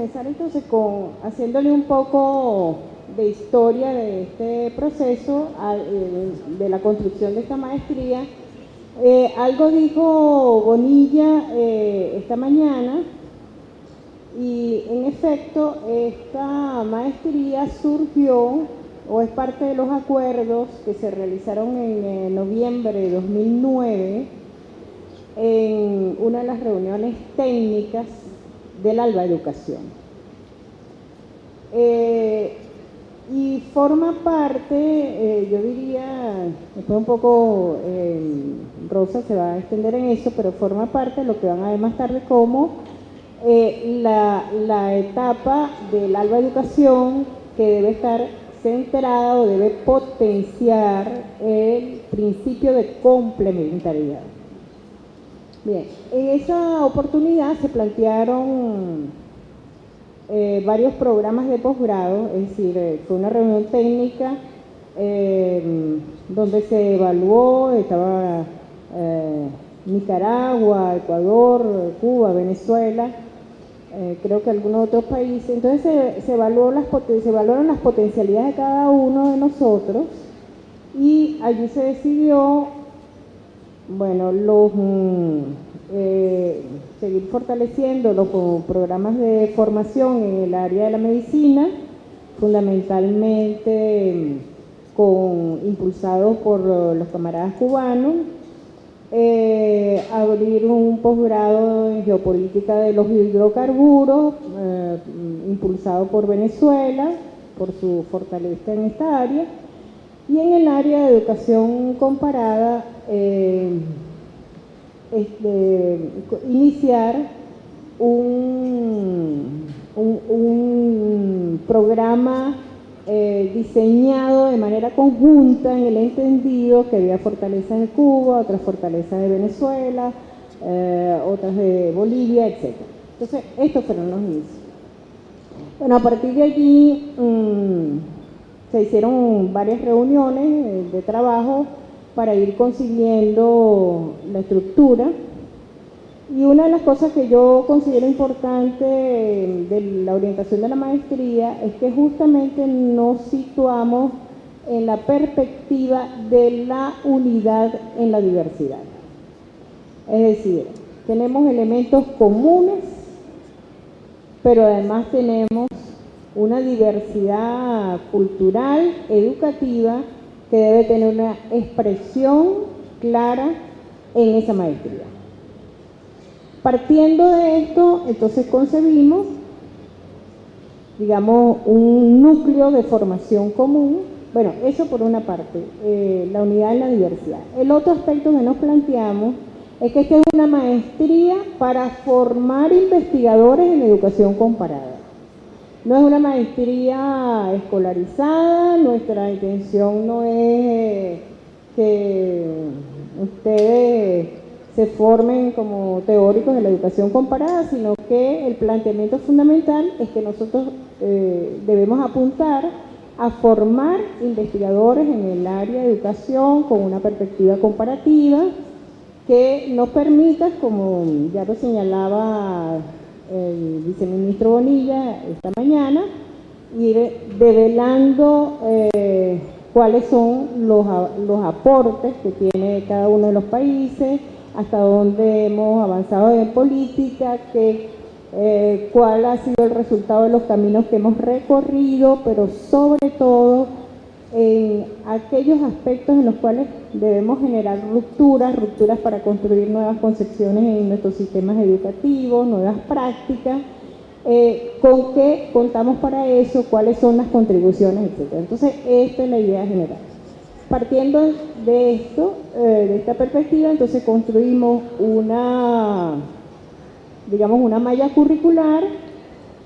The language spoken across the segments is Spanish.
comenzar entonces haciéndole un poco de historia de este proceso, de la construcción de esta maestría. Algo dijo Bonilla esta mañana, y en efecto esta maestría surgió o es parte de los acuerdos que se realizaron en noviembre de 2009 en una de las reuniones técnicas del ALBA Educación. Y forma parte, yo diría, después un poco Rosa se va a extender en eso, pero forma parte de lo que van a ver más tarde como la etapa del ALBA Educación, que debe estar centrada o debe potenciar el principio de complementariedad. Bien, en esa oportunidad se plantearon varios programas de posgrado, es decir, fue una reunión técnica donde se evaluó, estaba Nicaragua, Ecuador, Cuba, Venezuela, creo que algunos otros países. Entonces se evaluaron las potencialidades de cada uno de nosotros, y allí se decidió, bueno, seguir fortaleciendo los programas de formación en el área de la medicina, fundamentalmente impulsados por los camaradas cubanos, abrir un posgrado en geopolítica de los hidrocarburos, impulsado por Venezuela, por su fortaleza en esta área, y en el área de educación comparada, iniciar un programa diseñado de manera conjunta, en el entendido que había fortalezas de Cuba, otras fortalezas de Venezuela, otras de Bolivia, etc. Entonces, estos fueron los inicios. Bueno, a partir de allí se hicieron varias reuniones de trabajo para ir consiguiendo la estructura. Y una de las cosas que yo considero importante de la orientación de la maestría es que justamente nos situamos en la perspectiva de la unidad en la diversidad. Es decir, tenemos elementos comunes, pero además tenemos una diversidad cultural, educativa, que debe tener una expresión clara en esa maestría. Partiendo de esto, entonces concebimos, digamos, un núcleo de formación común. Bueno, eso por una parte, la unidad en la diversidad. El otro aspecto que nos planteamos es que esta es una maestría para formar investigadores en educación comparada. No es una maestría escolarizada, nuestra intención no es que ustedes se formen como teóricos de la educación comparada, sino que el planteamiento fundamental es que nosotros debemos apuntar a formar investigadores en el área de educación con una perspectiva comparativa que nos permita, como ya lo señalaba el viceministro Bonilla esta mañana, ir develando cuáles son los aportes que tiene cada uno de los países, hasta dónde hemos avanzado en política, cuál ha sido el resultado de los caminos que hemos recorrido, pero sobre todo en aquellos aspectos en los cuales debemos generar rupturas para construir nuevas concepciones en nuestros sistemas educativos, nuevas prácticas, con qué contamos para eso, cuáles son las contribuciones, etc. Entonces, esta es la idea general. Partiendo de esto, de esta perspectiva, entonces construimos una malla curricular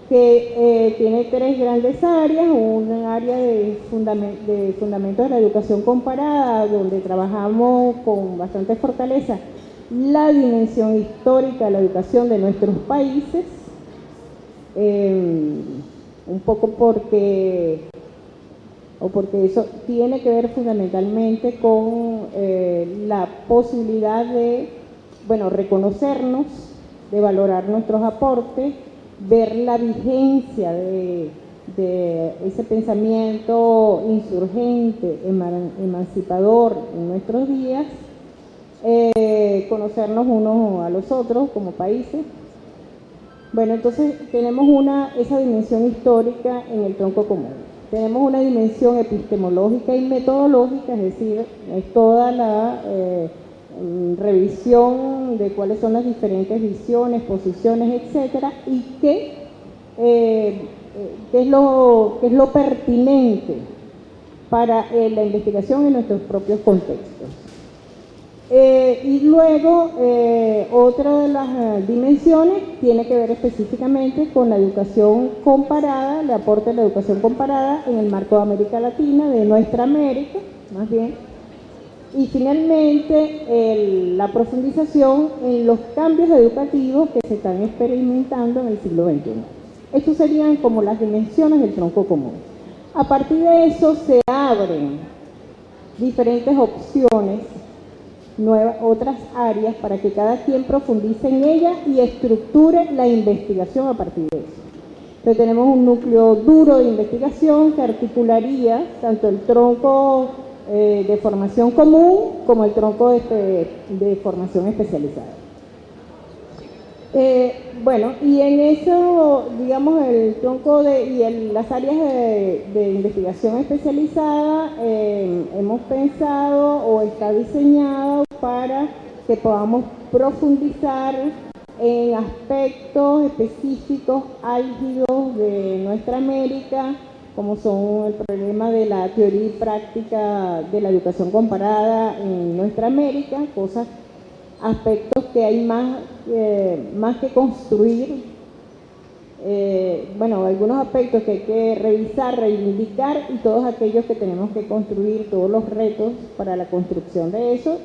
que tiene tres grandes áreas: un área de fundamentos de la educación comparada, donde trabajamos con bastante fortaleza la dimensión histórica de la educación de nuestros países, un poco porque eso tiene que ver fundamentalmente con la posibilidad de, reconocernos, de valorar nuestros aportes, ver la vigencia de ese pensamiento insurgente, emancipador en nuestros días, conocernos unos a los otros como países. Bueno, entonces tenemos esa dimensión histórica en el tronco común. Tenemos una dimensión epistemológica y metodológica, es decir, es toda la revisión de cuáles son las diferentes visiones, posiciones, etcétera, y qué es lo pertinente para la investigación en nuestros propios contextos. Y luego, otra de las dimensiones tiene que ver específicamente con la educación comparada, el aporte de la educación comparada en el marco de América Latina, de nuestra América, más bien. Y finalmente, la profundización en los cambios educativos que se están experimentando en el siglo XXI. Estos serían como las dimensiones del tronco común. A partir de eso se abren diferentes opciones, otras áreas para que cada quien profundice en ella y estructure la investigación a partir de eso. Entonces tenemos un núcleo duro de investigación que articularía tanto el tronco de formación común como el tronco de formación especializada. Bueno, y en eso, digamos, el tronco las áreas de investigación especializada hemos pensado o está diseñado para que podamos profundizar en aspectos específicos álgidos de nuestra América, como son el problema de la teoría y práctica de la educación comparada en nuestra América, aspectos que hay más que construir, bueno, algunos aspectos que hay que revisar, reivindicar, y todos aquellos que tenemos que construir, todos los retos para la construcción de eso,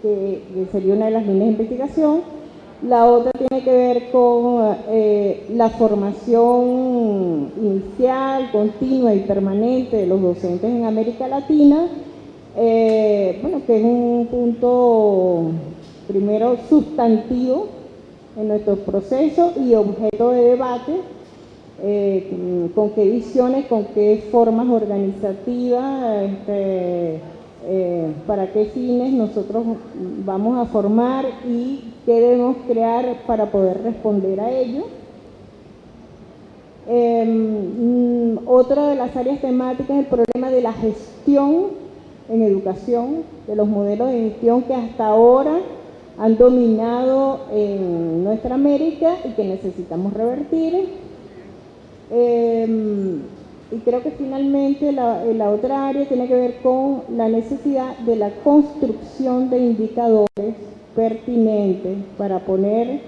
que sería una de las líneas de investigación. La otra tiene que ver con la formación inicial, continua y permanente de los docentes en América Latina, bueno, que es un punto primero sustantivo en nuestros procesos y objeto de debate, con qué visiones, con qué formas organizativas, para qué fines nosotros vamos a formar y qué debemos crear para poder responder a ello. Otra de las áreas temáticas es el problema de la gestión en educación, de los modelos de gestión que hasta ahora han dominado en nuestra América y que necesitamos revertir. Y creo que finalmente la otra área tiene que ver con la necesidad de la construcción de indicadores pertinentes para poner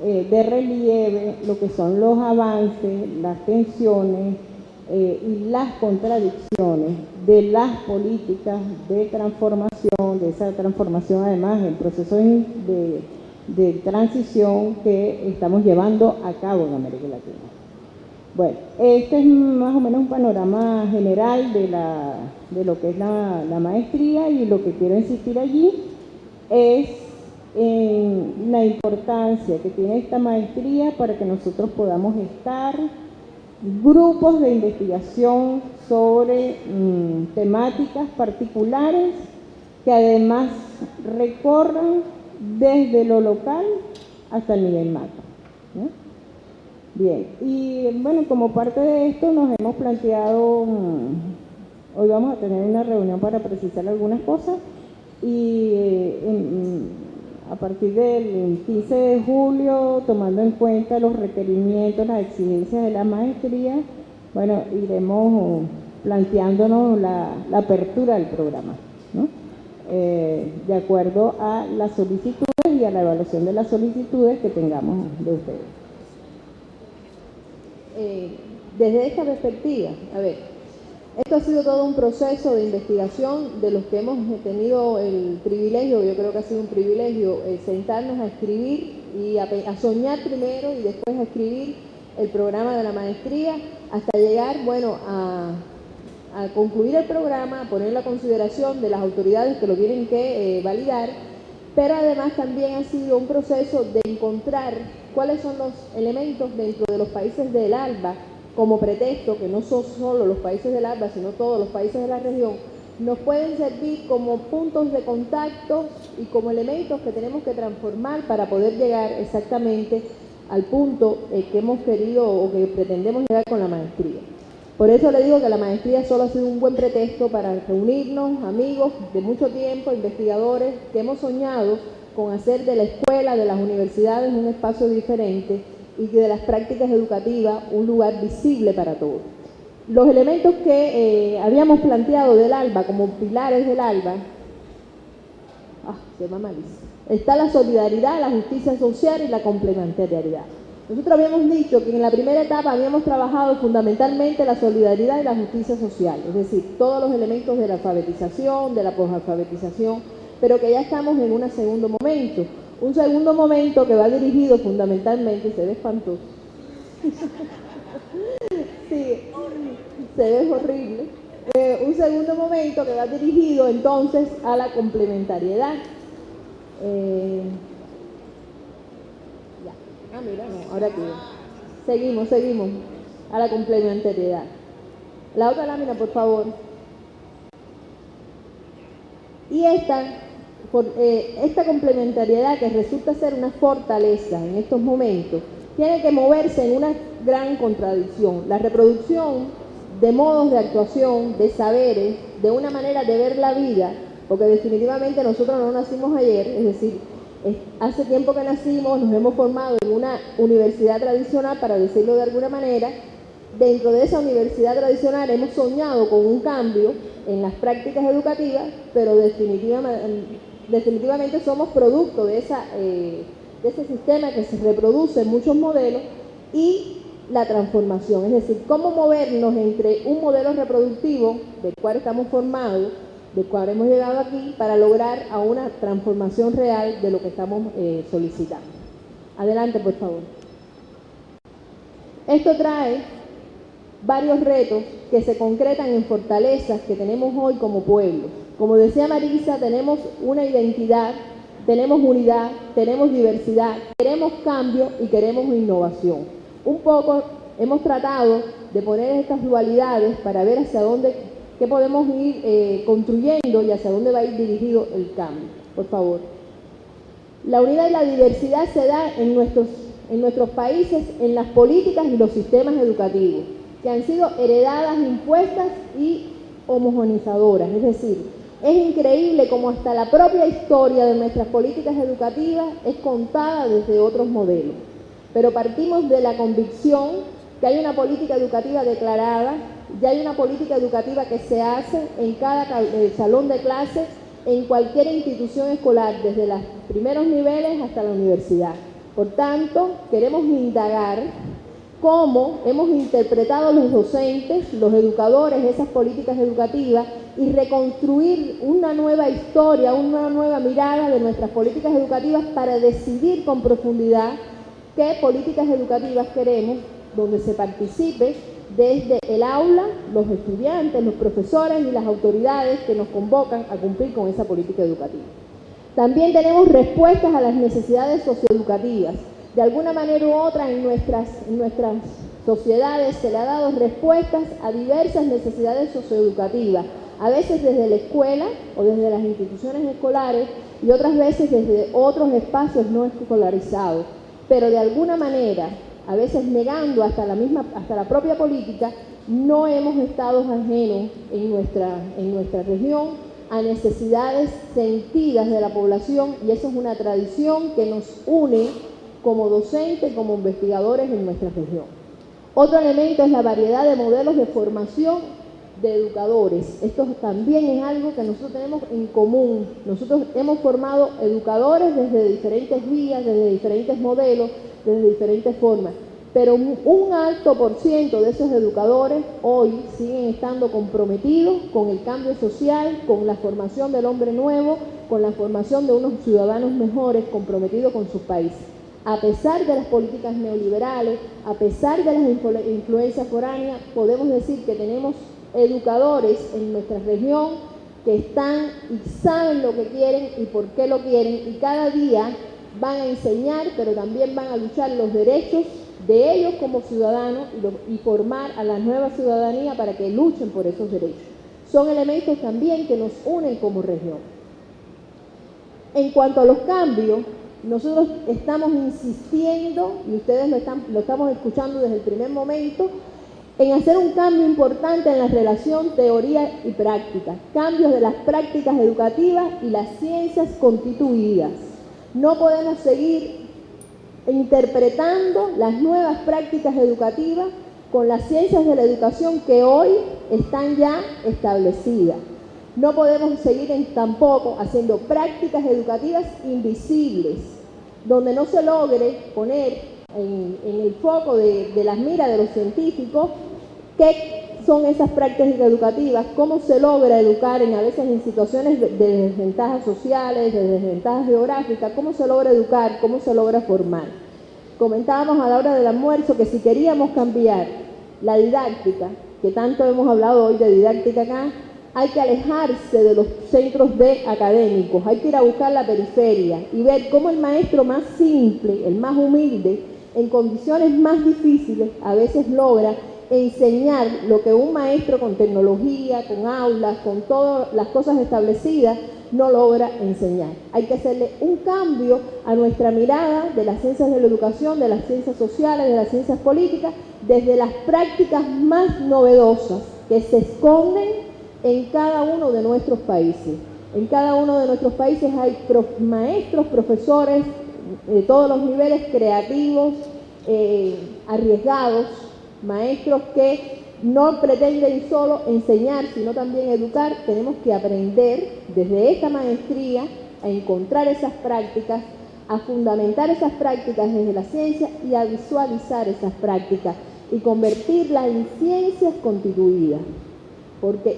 de relieve lo que son los avances, las tensiones y las contradicciones de las políticas de transformación, de esa transformación además en procesos de transición que estamos llevando a cabo en América Latina. Bueno, este es más o menos un panorama general de lo que es la maestría, y lo que quiero insistir allí es en la importancia que tiene esta maestría para que nosotros podamos estar grupos de investigación sobre temáticas particulares que además recorran desde lo local hasta el nivel macro, ¿no? Bien, y bueno, como parte de esto nos hemos planteado, hoy vamos a tener una reunión para precisar algunas cosas, y a partir del 15 de julio, tomando en cuenta los requerimientos, las exigencias de la maestría, bueno, iremos planteándonos la apertura del programa, ¿no? De acuerdo a las solicitudes y a la evaluación de las solicitudes que tengamos de ustedes. Desde esta perspectiva, a ver, esto ha sido todo un proceso de investigación de los que hemos tenido el privilegio, yo creo que ha sido un privilegio, sentarnos a escribir y a soñar primero y después a escribir el programa de la maestría hasta llegar, bueno, a concluir el programa, a poner la consideración de las autoridades que lo tienen que validar pero además también ha sido un proceso de encontrar cuáles son los elementos dentro de los países del ALBA como pretexto, que no son solo los países del ALBA, sino todos los países de la región, nos pueden servir como puntos de contacto y como elementos que tenemos que transformar para poder llegar exactamente al punto que hemos querido o que pretendemos llegar con la maestría. Por eso le digo que la maestría solo ha sido un buen pretexto para reunirnos, amigos de mucho tiempo, investigadores que hemos soñado con hacer de la escuela, de las universidades, un espacio diferente y de las prácticas educativas un lugar visible para todos. Los elementos que habíamos planteado del ALBA como pilares del ALBA, se va malísimo, está la solidaridad, la justicia social y la complementariedad. Nosotros habíamos dicho que en la primera etapa habíamos trabajado fundamentalmente la solidaridad y la justicia social, es decir, todos los elementos de la alfabetización, de la posalfabetización, pero que ya estamos en un segundo momento que va dirigido fundamentalmente, se ve espantoso, sí, se ve horrible, un segundo momento que va dirigido entonces a la complementariedad. Mira, no, ahora que seguimos, a la complementariedad. La otra lámina, por favor. Y esta complementariedad, que resulta ser una fortaleza en estos momentos, tiene que moverse en una gran contradicción. La reproducción de modos de actuación, de saberes, de una manera de ver la vida, porque definitivamente nosotros no nacimos ayer, es decir, hace tiempo que nacimos, nos hemos formado en una universidad tradicional, para decirlo de alguna manera. Dentro de esa universidad tradicional hemos soñado con un cambio en las prácticas educativas, pero definitivamente somos producto de ese sistema que se reproduce en muchos modelos y la transformación, es decir, cómo movernos entre un modelo reproductivo del cual estamos formados, del cual hemos llegado aquí, para lograr a una transformación real de lo que estamos solicitando. Adelante, por favor. Esto trae varios retos que se concretan en fortalezas que tenemos hoy como pueblo. Como decía Marisa, tenemos una identidad, tenemos unidad, tenemos diversidad, queremos cambio y queremos innovación. Un poco hemos tratado de poner estas dualidades para ver hacia dónde, qué podemos ir construyendo y hacia dónde va a ir dirigido el cambio. Por favor. La unidad y la diversidad se da en nuestros países, en las políticas y los sistemas educativos, que han sido heredadas, impuestas y homogenizadoras. Es decir, es increíble cómo hasta la propia historia de nuestras políticas educativas es contada desde otros modelos. Pero partimos de la convicción que hay una política educativa declarada, ya hay una política educativa que se hace en cada salón de clases, en cualquier institución escolar, desde los primeros niveles hasta la universidad. Por tanto, queremos indagar cómo hemos interpretado los docentes, los educadores, esas políticas educativas, y reconstruir una nueva historia, una nueva mirada de nuestras políticas educativas para decidir con profundidad qué políticas educativas queremos, donde se participe desde el aula, los estudiantes, los profesores y las autoridades que nos convocan a cumplir con esa política educativa. También tenemos respuestas a las necesidades socioeducativas. De alguna manera u otra en nuestras sociedades se le ha dado respuestas a diversas necesidades socioeducativas, a veces desde la escuela o desde las instituciones escolares y otras veces desde otros espacios no escolarizados, pero de alguna manera, a veces negando hasta la propia política, no hemos estado ajenos en nuestra región a necesidades sentidas de la población, y eso es una tradición que nos une como docentes, como investigadores en nuestra región. Otro elemento es la variedad de modelos de formación de educadores. Esto también es algo que nosotros tenemos en común. Nosotros hemos formado educadores desde diferentes vías, desde diferentes modelos, desde diferentes formas. Pero un alto por ciento de esos educadores hoy siguen estando comprometidos con el cambio social, con la formación del hombre nuevo, con la formación de unos ciudadanos mejores comprometidos con sus países. A pesar de las políticas neoliberales, a pesar de las influencias foráneas, podemos decir que tenemos educadores en nuestra región que están y saben lo que quieren y por qué lo quieren, y cada día van a enseñar, pero también van a luchar los derechos de ellos como ciudadanos y formar a la nueva ciudadanía para que luchen por esos derechos. Son elementos también que nos unen como región. En cuanto a los cambios, nosotros estamos insistiendo, y ustedes lo estamos escuchando desde el primer momento, en hacer un cambio importante en la relación teoría y práctica, cambios de las prácticas educativas y las ciencias constituidas. No podemos seguir interpretando las nuevas prácticas educativas con las ciencias de la educación que hoy están ya establecidas. No podemos seguir tampoco haciendo prácticas educativas invisibles, donde no se logre poner en el foco de las miras de los científicos qué son esas prácticas educativas, cómo se logra educar a veces en situaciones de desventajas sociales, de desventajas geográficas, cómo se logra educar, cómo se logra formar. Comentábamos a la hora del almuerzo que si queríamos cambiar la didáctica, que tanto hemos hablado hoy de didáctica acá, hay que alejarse de los centros académicos, hay que ir a buscar la periferia y ver cómo el maestro más simple, el más humilde, en condiciones más difíciles, a veces logra enseñar lo que un maestro con tecnología, con aulas, con todas las cosas establecidas, no logra enseñar. Hay que hacerle un cambio a nuestra mirada de las ciencias de la educación, de las ciencias sociales, de las ciencias políticas, desde las prácticas más novedosas que se esconden en cada uno de nuestros países. En cada uno de nuestros países hay maestros, profesores, de todos los niveles, creativos, arriesgados, maestros que no pretenden solo enseñar, sino también educar. Tenemos que aprender desde esta maestría a encontrar esas prácticas, a fundamentar esas prácticas desde la ciencia y a visualizar esas prácticas y convertirlas en ciencias constituidas. Porque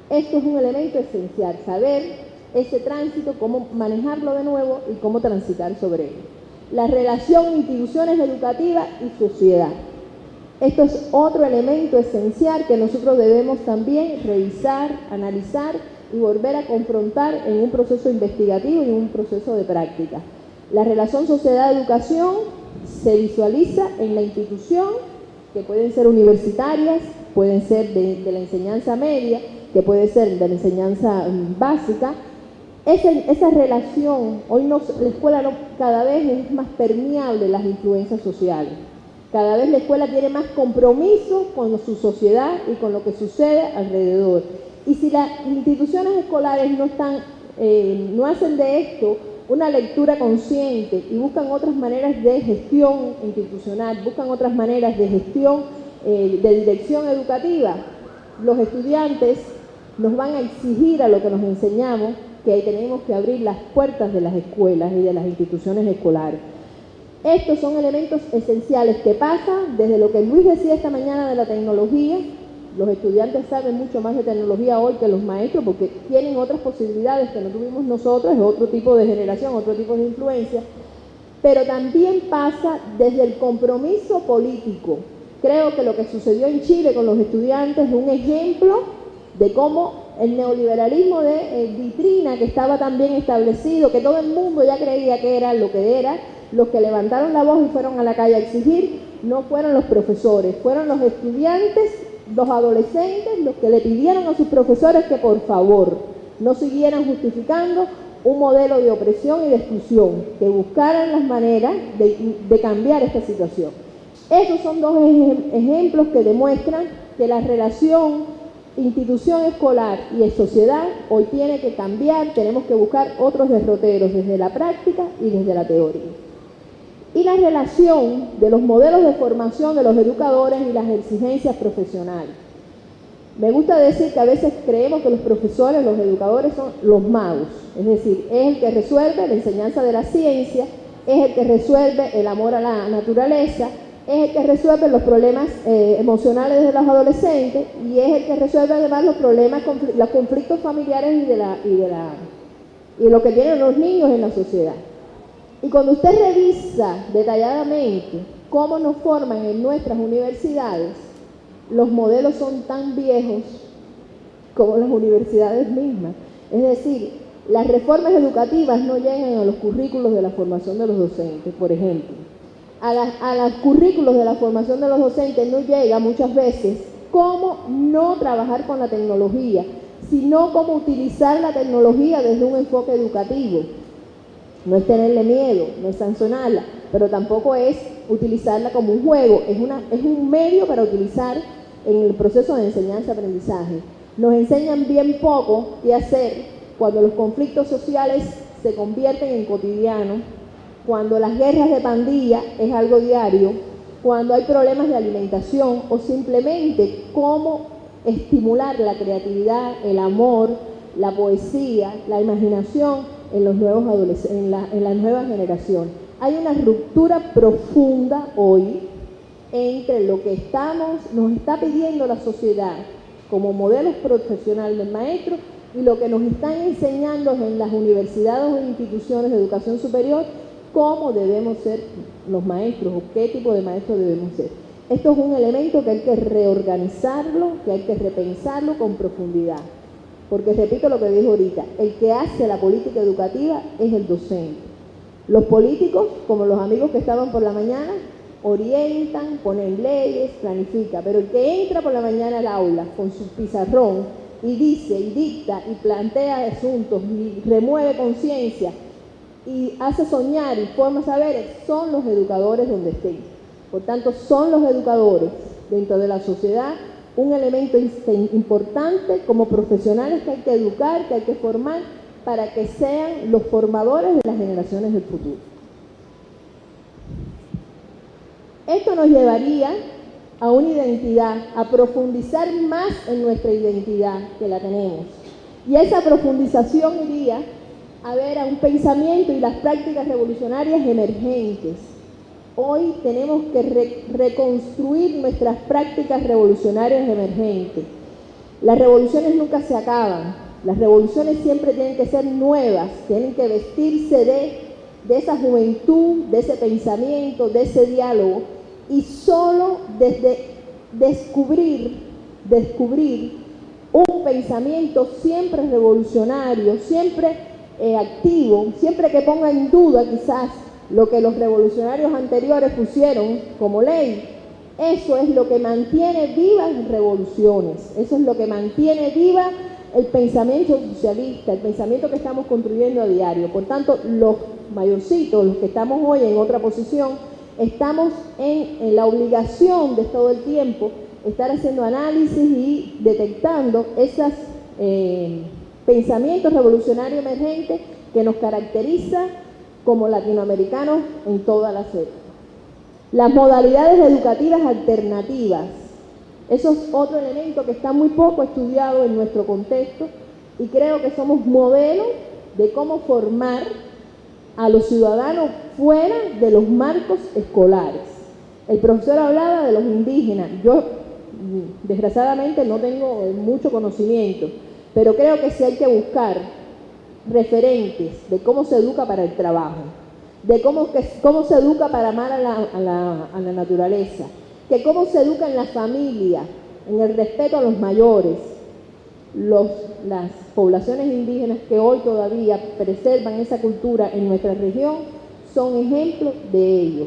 esto es un elemento esencial, saber ese tránsito, cómo manejarlo de nuevo y cómo transitar sobre él. La relación instituciones educativas y sociedad. Esto es otro elemento esencial que nosotros debemos también revisar, analizar y volver a confrontar en un proceso investigativo y en un proceso de práctica. La relación sociedad-educación se visualiza en la institución, que pueden ser universitarias, pueden ser de la enseñanza media, que puede ser de la enseñanza básica. Esa relación, hoy la escuela cada vez es más permeable las influencias sociales. Cada vez la escuela tiene más compromiso con su sociedad y con lo que sucede alrededor. Y si las instituciones escolares no hacen de esto una lectura consciente y buscan otras maneras de gestión institucional, buscan otras maneras de gestión de dirección educativa, los estudiantes nos van a exigir a lo que nos enseñamos que tenemos que abrir las puertas de las escuelas y de las instituciones escolares. Estos son elementos esenciales que pasan desde lo que Luis decía esta mañana de la tecnología. Los estudiantes saben mucho más de tecnología hoy que los maestros porque tienen otras posibilidades que no tuvimos nosotros, es otro tipo de generación, otro tipo de influencia, pero también pasa desde el compromiso político. Creo que lo que sucedió en Chile con los estudiantes es un ejemplo de cómo el neoliberalismo de vitrina que estaba tan bien establecido, que todo el mundo ya creía que era lo que era, los que levantaron la voz y fueron a la calle a exigir, no fueron los profesores, fueron los estudiantes, los adolescentes, los que le pidieron a sus profesores que por favor no siguieran justificando un modelo de opresión y de exclusión, que buscaran las maneras de cambiar esta situación. Esos son dos ejemplos que demuestran que la relación institución escolar y sociedad hoy tiene que cambiar, tenemos que buscar otros derroteros desde la práctica y desde la teoría. Y la relación de los modelos de formación de los educadores y las exigencias profesionales. Me gusta decir que a veces creemos que los profesores, los educadores son los magos, es decir, es el que resuelve la enseñanza de la ciencia, es el que resuelve el amor a la naturaleza, es el que resuelve los problemas emocionales de los adolescentes y es el que resuelve además los problemas, los conflictos familiares y de lo que tienen los niños en la sociedad. Y cuando usted revisa detalladamente cómo nos forman en nuestras universidades, los modelos son tan viejos como las universidades mismas. Es decir, las reformas educativas no llegan a los currículos de la formación de los docentes, por ejemplo. A los currículos de la formación de los docentes no llega muchas veces cómo no trabajar con la tecnología, sino cómo utilizar la tecnología desde un enfoque educativo. No es tenerle miedo, no es sancionarla, pero tampoco es utilizarla como un juego, es un medio para utilizar en el proceso de enseñanza-aprendizaje. Nos enseñan bien poco qué hacer cuando los conflictos sociales se convierten en cotidianos, cuando las guerras de pandilla es algo diario, cuando hay problemas de alimentación o simplemente cómo estimular la creatividad, el amor, la poesía, la imaginación en los nuevos en la nueva generación. Hay una ruptura profunda hoy entre lo que nos está pidiendo la sociedad como modelos profesionales del maestro y lo que nos están enseñando en las universidades o instituciones de educación superior, cómo debemos ser los maestros o qué tipo de maestros debemos ser. Esto es un elemento que hay que reorganizarlo, que hay que repensarlo con profundidad. Porque repito lo que dijo ahorita, el que hace la política educativa es el docente. Los políticos, como los amigos que estaban por la mañana, orientan, ponen leyes, planifican, pero el que entra por la mañana al aula con su pizarrón y dice y dicta y plantea asuntos y remueve conciencia y hace soñar y forma saberes, son los educadores donde estén. Por tanto, son los educadores dentro de la sociedad un elemento importante como profesionales que hay que educar, que hay que formar para que sean los formadores de las generaciones del futuro. Esto nos llevaría a una identidad, a profundizar más en nuestra identidad que la tenemos. Y esa profundización iría a ver a un pensamiento y las prácticas revolucionarias emergentes. Hoy tenemos que reconstruir nuestras prácticas revolucionarias emergentes. Las revoluciones nunca se acaban, las revoluciones siempre tienen que ser nuevas, tienen que vestirse de esa juventud, de ese pensamiento, de ese diálogo, y solo desde descubrir un pensamiento siempre revolucionario, siempre activo, siempre que ponga en duda quizás lo que los revolucionarios anteriores pusieron como ley. Eso es lo que mantiene vivas las revoluciones, eso es lo que mantiene viva el pensamiento socialista, el pensamiento que estamos construyendo a diario. Por tanto, los mayorcitos, los que estamos hoy en otra posición, estamos en la obligación de todo el tiempo estar haciendo análisis y detectando esos pensamientos revolucionarios emergentes que nos caracteriza como latinoamericanos en todas las épocas. Las modalidades educativas alternativas, eso es otro elemento que está muy poco estudiado en nuestro contexto y creo que somos modelos de cómo formar a los ciudadanos fuera de los marcos escolares. El profesor hablaba de los indígenas. Yo, desgraciadamente, no tengo mucho conocimiento, pero creo que sí hay que buscar referentes de cómo se educa para el trabajo, de cómo se educa para amar a la naturaleza, que cómo se educa en la familia, en el respeto a los mayores. Las poblaciones indígenas que hoy todavía preservan esa cultura en nuestra región son ejemplos de ello.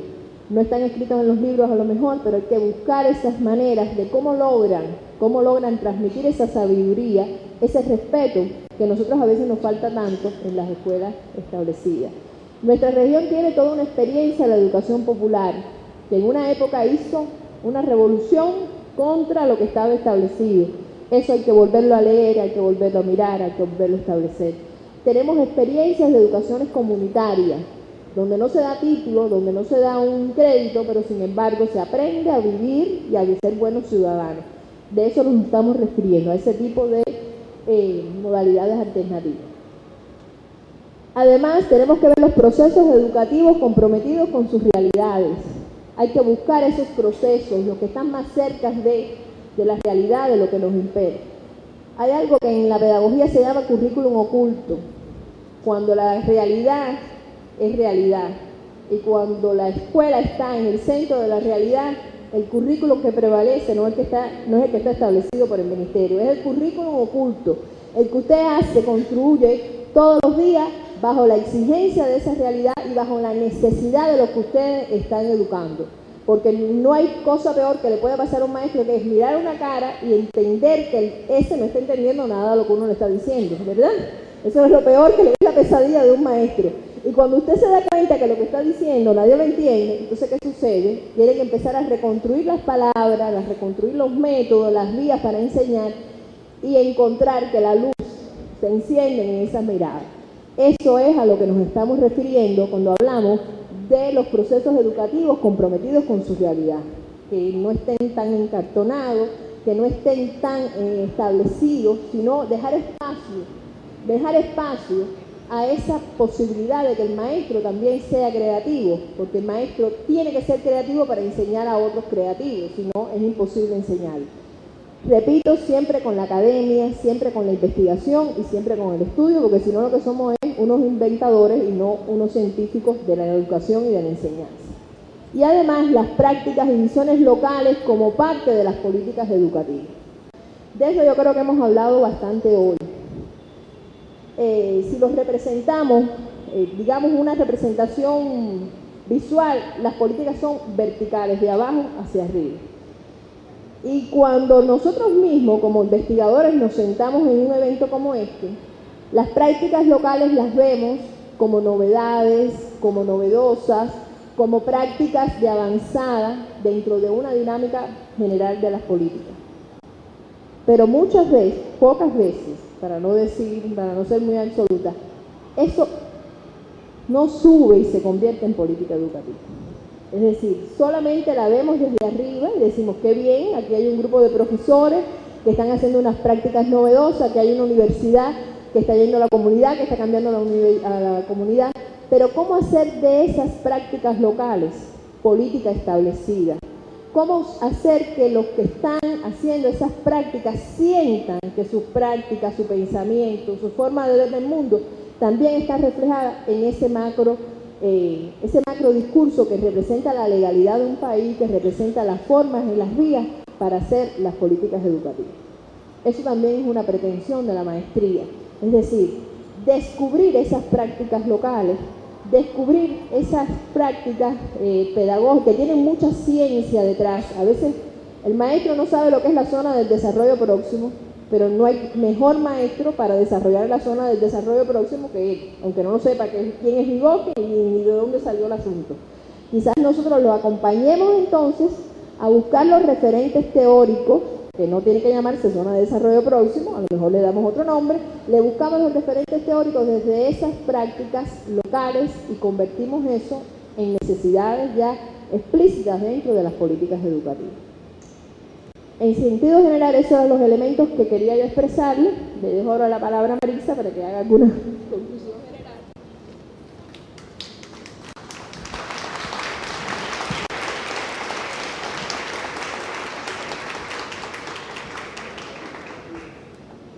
No están escritos en los libros a lo mejor, pero hay que buscar esas maneras de cómo logran transmitir esa sabiduría, ese respeto que nosotros a veces nos falta tanto en las escuelas establecidas. Nuestra región tiene toda una experiencia de la educación popular, que en una época hizo una revolución contra lo que estaba establecido. Eso hay que volverlo a leer, hay que volverlo a mirar, hay que volverlo a establecer. Tenemos experiencias de educaciones comunitarias, donde no se da título, donde no se da un crédito, pero sin embargo se aprende a vivir y a ser buenos ciudadanos. De eso nos estamos refiriendo, a ese tipo de modalidades alternativas. Además, tenemos que ver los procesos educativos comprometidos con sus realidades. Hay que buscar esos procesos, los que están más cerca de la realidad, de lo que nos impera. Hay algo que en la pedagogía se llama currículum oculto, cuando la realidad es realidad y cuando la escuela está en el centro de la realidad, El currículum que prevalece no es el que está establecido por el ministerio, es el currículum oculto, el que usted construye todos los días bajo la exigencia de esa realidad y bajo la necesidad de lo que ustedes están educando. Porque no hay cosa peor que le pueda pasar a un maestro que es mirar una cara y entender que ese no está entendiendo nada de lo que uno le está diciendo, ¿verdad? Eso es lo peor, que le es la pesadilla de un maestro. Y cuando usted se da cuenta que lo que está diciendo nadie lo entiende, entonces ¿qué sucede? Tienen que empezar a reconstruir las palabras, a reconstruir los métodos, las vías para enseñar y encontrar que la luz se enciende en esas miradas. Eso es a lo que nos estamos refiriendo cuando hablamos de los procesos educativos comprometidos con su realidad, que no estén tan encartonados, que no estén tan establecidos, sino dejar espacio a esa posibilidad de que el maestro también sea creativo, porque el maestro tiene que ser creativo para enseñar a otros creativos, si no es imposible enseñar. Repito, siempre con la academia, siempre con la investigación y siempre con el estudio, porque si no lo que somos es unos inventadores y no unos científicos de la educación y de la enseñanza. Y además las prácticas y visiones locales como parte de las políticas educativas. De eso yo creo que hemos hablado bastante hoy. Si los representamos, digamos una representación visual, las políticas son verticales, de abajo hacia arriba. Y cuando nosotros mismos como investigadores nos sentamos en un evento como este, las prácticas locales las vemos como novedades, como novedosas, como prácticas de avanzada dentro de una dinámica general de las políticas. Pero muchas veces, pocas veces, para no ser muy absoluta, eso no sube y se convierte en política educativa. Es decir, solamente la vemos desde arriba y decimos, qué bien, aquí hay un grupo de profesores que están haciendo unas prácticas novedosas, que hay una universidad que está yendo a la comunidad, que está cambiando a la comunidad. Pero ¿cómo hacer de esas prácticas locales política establecida? ¿Cómo hacer que los que están haciendo esas prácticas sientan que sus prácticas, su pensamiento, su forma de ver el mundo también está reflejada en ese macro discurso que representa la legalidad de un país, que representa las formas y las vías para hacer las políticas educativas? Eso también es una pretensión de la maestría, es decir, descubrir esas prácticas locales, descubrir esas prácticas pedagógicas que tienen mucha ciencia detrás. A veces el maestro no sabe lo que es la zona del desarrollo próximo, pero no hay mejor maestro para desarrollar la zona del desarrollo próximo que él, aunque no lo sepa quién es Vygotsky ni de dónde salió el asunto. Quizás nosotros lo acompañemos entonces a buscar los referentes teóricos, que no tiene que llamarse zona de desarrollo próximo, a lo mejor le damos otro nombre, le buscamos los referentes teóricos desde esas prácticas locales y convertimos eso en necesidades ya explícitas dentro de las políticas educativas. En sentido general, esos son los elementos que quería yo expresarle. Le dejo ahora la palabra a Marisa para que haga alguna conclusión general.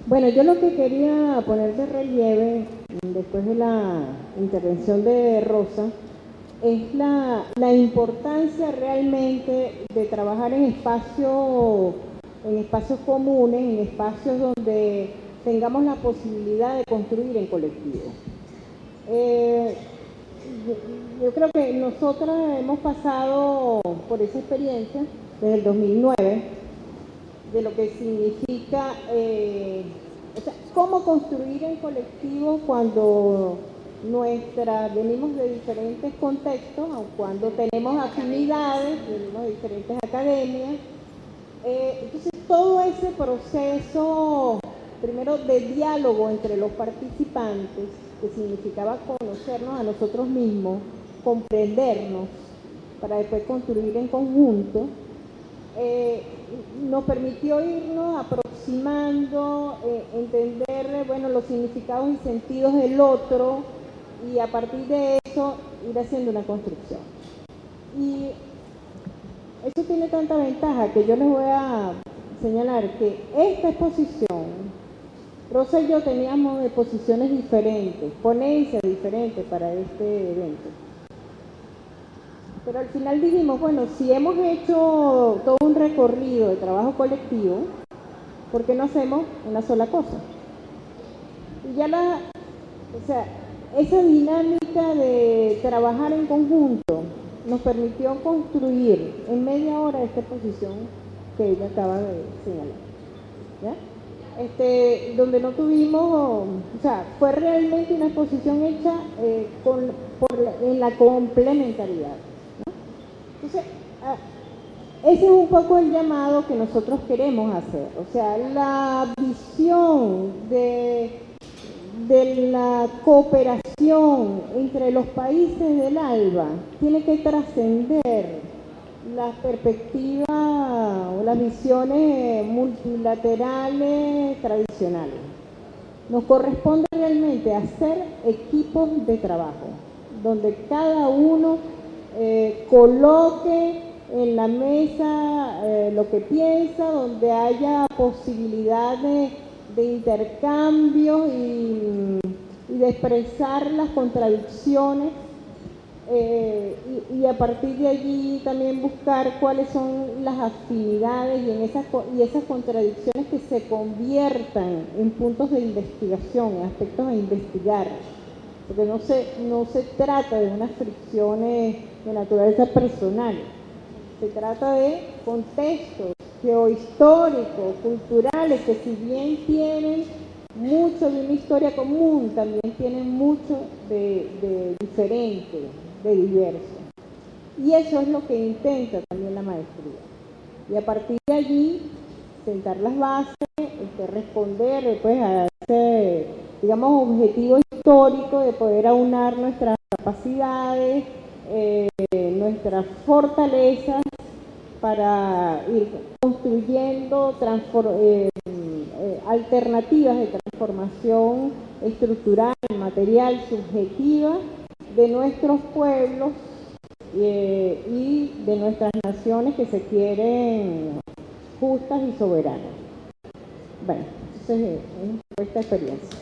Bueno, yo lo que quería poner de relieve, después de la intervención de Rosa, es la importancia realmente de trabajar en espacios comunes, en espacios donde tengamos la posibilidad de construir en colectivo. Yo creo que nosotros hemos pasado por esa experiencia desde el 2009, de lo que significa, cómo construir en colectivo cuando venimos de diferentes contextos, aun cuando tenemos afinidades, venimos de diferentes academias. Entonces todo ese proceso, primero de diálogo entre los participantes, que significaba conocernos a nosotros mismos, comprendernos, para después construir en conjunto, nos permitió irnos aproximando, entender, los significados y sentidos del otro, y a partir de eso ir haciendo una construcción. Y eso tiene tanta ventaja que yo les voy a señalar que esta exposición, Rosa y yo teníamos posiciones diferentes, ponencias diferentes para este evento. Pero al final dijimos, bueno, si hemos hecho todo un recorrido de trabajo colectivo, ¿por qué no hacemos una sola cosa? Y ya o sea, esa dinámica de trabajar en conjunto nos permitió construir en media hora esta exposición que ella acaba de señalar, ¿ya? Donde no tuvimos, o sea, fue realmente una exposición hecha en la complementariedad, ¿no? Entonces, ese es un poco el llamado que nosotros queremos hacer, o sea, la visión de la cooperación entre los países del ALBA tiene que trascender las perspectivas o las visiones multilaterales tradicionales. Nos corresponde realmente hacer equipos de trabajo, donde cada uno coloque en la mesa lo que piensa, donde haya posibilidad de intercambio y de expresar las contradicciones y a partir de allí también buscar cuáles son las afinidades y esas contradicciones que se conviertan en puntos de investigación, en aspectos a investigar, porque no se trata de unas fricciones de naturaleza personal, se trata de contextos geohistóricos, culturales, que si bien tienen mucho de una historia común, también tienen mucho de diferente, de diverso. Y eso es lo que intenta también la maestría. Y a partir de allí, sentar las bases, responder pues, a ese, digamos, objetivo histórico de poder aunar nuestras capacidades, nuestras fortalezas, para ir construyendo alternativas de transformación estructural, material, subjetiva de nuestros pueblos y de nuestras naciones que se quieren justas y soberanas. Bueno, entonces es esta experiencia.